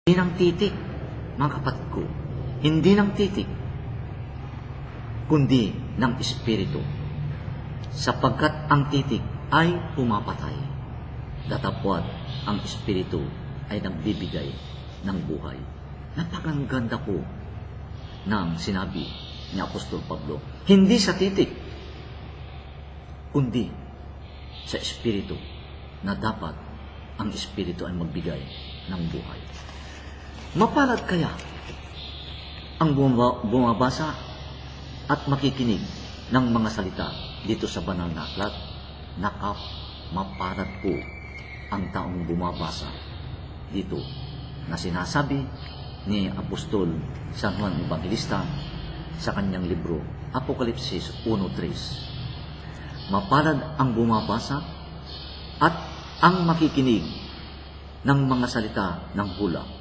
Hindi ng titik, mga kapatid ko, hindi ng titik, kundi ng Espiritu. Sapagkat ang titik ay pumapatay, datapwat ang Espiritu ay nagbibigay ng buhay. Napakaganda po ng sinabi ni Apostol Pablo. Hindi sa titik, kundi sa Espiritu, na dapat ang Espiritu ay magbigay ng buhay. Mapalad kaya ang bumabasa at makikinig ng mga salita dito sa banal na aklat? Mapalad po ang taong bumabasa dito na sinasabi ni Apostol San Juan Evangelista sa kanyang libro Apokalipsis 1:3. Mapalad ang bumabasa at ang makikinig ng mga salita ng hula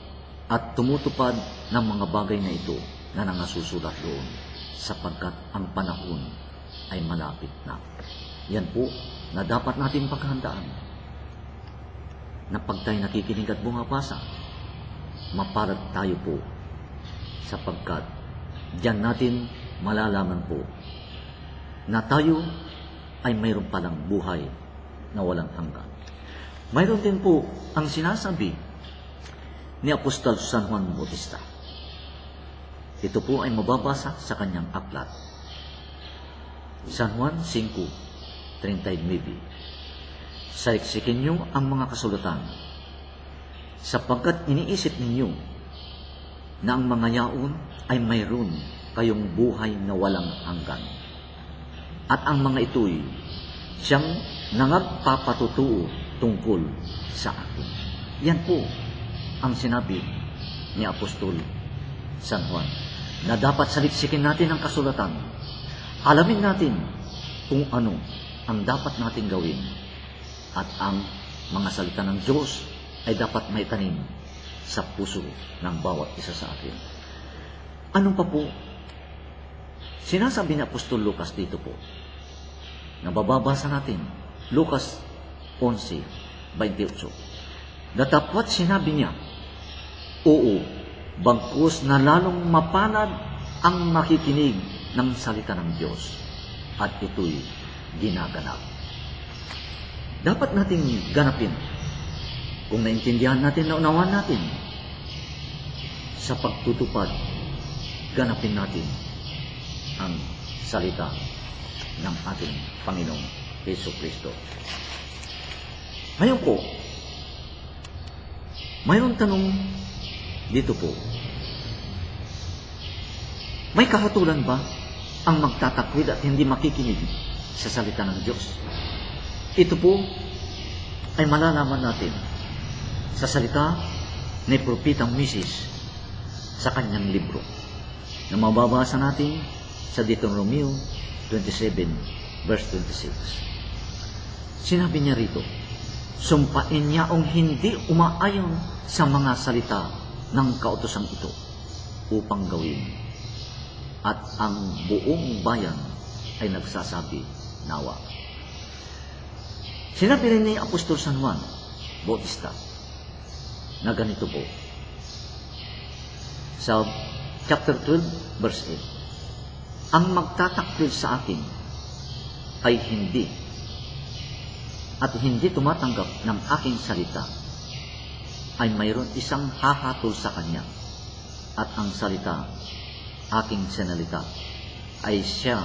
at tumutupad ng mga bagay na ito na nangasusulat doon, sapagkat ang panahon ay malapit na. Yan po na dapat natin paghandaan, na pag tayo nakikinig at bumabasa, mapalad tayo po, sapagkat diyan natin malalaman po na tayo ay mayroon palang buhay na walang hanggan. Mayroon din po ang sinasabi ni Apostol San Juan Bautista. Ito po ay mababasa sa kanyang aklat. San Juan 5:39. Saliksikin niyo ang mga kasulatan, sapagkat iniisip ninyo na ang mga yaon ay mayroon kayong buhay na walang hanggan. At ang mga ito'y siyang nangagpapatutuo tungkol sa akin. Yan po ang sinabi ni Apostol San Juan, na dapat saliksikin natin ang kasulatan. Alamin natin kung ano ang dapat natin gawin, at ang mga salita ng Diyos ay dapat maitanim sa puso ng bawat isa sa atin. Ano pa po sinasabi ni Apostol Lucas dito po? Nababasa natin Lucas 11:28. Datapwat sinabi niya, oo, bagkus na lalong mapalad ang makikinig ng salita ng Diyos, at ito'y ginaganap. Dapat nating ganapin, kung naintindihan natin, naunawan natin, sa pagtutupad, ganapin natin ang salita ng ating Panginoong Jesucristo. Ngayon po, mayroong tanong dito po. May kahatulan ba ang magtatakwil at hindi makikinig sa salita ng Diyos? Ito po ay malalaman natin sa salita ni Propetang Moses sa kanyang libro, na mababasa natin sa Deuteronomio 27:26. Sinabi niya rito, sumpain niya ang hindi umaayon sa mga salita ng kautosang ito upang gawin. At ang buong bayan ay nagsasabi, nawa. Sinabi rin ni Apostol San Juan Bautista na ganito po sa chapter 12:8. Ang magtatakwil sa akin ay hindi tumatanggap ng aking salita ay mayroon isang hahatol sa kanya, at ang salita aking sinalita ay siya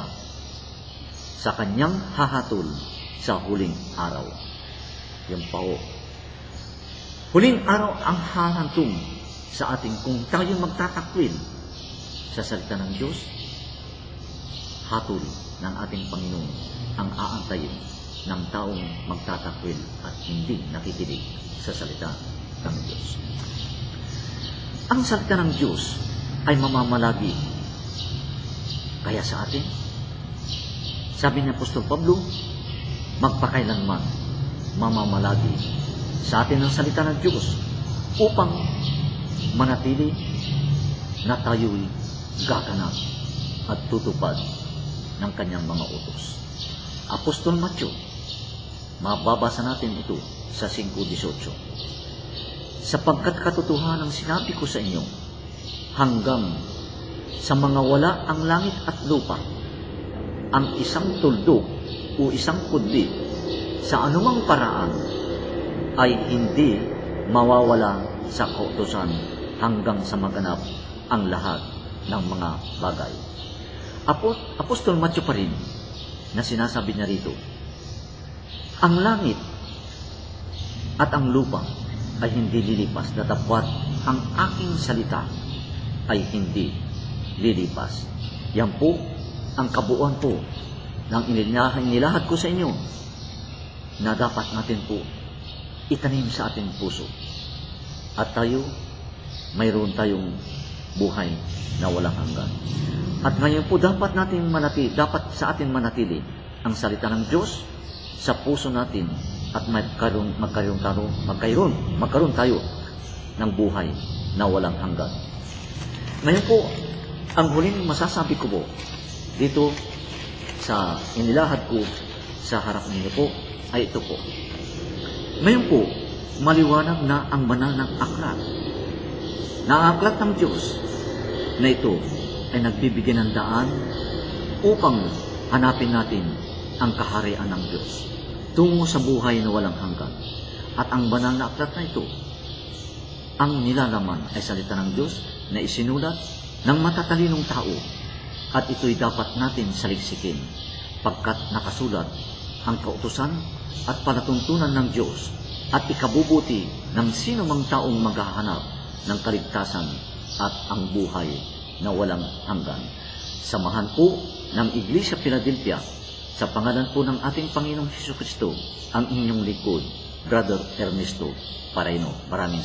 sa kanyang hahatol sa huling araw. Yung pao. Huling araw ang hahantong sa ating kung tayo magtatakwil sa salita ng Diyos. Hatol ng ating Panginoon ang aantayin ng taong magtatakwil at hindi nakikinig sa salita ng Diyos. Ang salita ng Diyos ay mamamalagi kaya sa atin. Sabi ni Apostol Pablo, magpakailanman mamamalagi sa atin ang salita ng Diyos upang manatili na tayo'y gaganap at tutupad ng kanyang mga utos. Apostol Matthew, mababasa natin ito sa 5:18. sapagkat katotohanan ng sinabi ko sa inyo, hanggang sa mga wala ang langit at lupa, ang isang tuldok o isang kudli sa anumang paraan ay hindi mawawala sa kautusan hanggang sa maganap ang lahat ng mga bagay. Apostol Matthew pa rin na sinasabi niya rito, ang langit at ang lupa ay hindi lilipas, datapwat ang aking salita ay hindi lilipas. Yan po ang kabuuan po ng inilahad ko sa inyo na dapat natin po itanim sa ating puso. At tayo, mayroon tayong buhay na walang hanggan. At ngayon po dapat sa atin manatili ang salita ng Diyos sa puso natin at magkaroon tayo ng buhay na walang hanggan. Ngayon po, ang huling masasabi ko po dito sa inilahad ko sa harap ninyo po ay ito po. Ngayon po, maliwanag na ang banal ng aklat. Na ang aklat ng Diyos na ito ay nagbibigay ng daan upang hanapin natin ang kaharian ng Diyos tungo sa buhay na walang hanggan. At ang banal na aklat na ito, ang nilalaman ay salita ng Diyos na isinulat ng matatalinong tao, at ito'y dapat natin saliksikin pagkat nakasulat ang kautusan at palatuntunan ng Diyos at ikabubuti ng sino mang taong maghahanap ng kaligtasan at ang buhay na walang hanggan. Samahan po ng Iglesia Philadelphia sa pangalan po ng ating Panginoong Hesus Kristo, ang inyong likod, Brother Ernesto Paraino. Maraming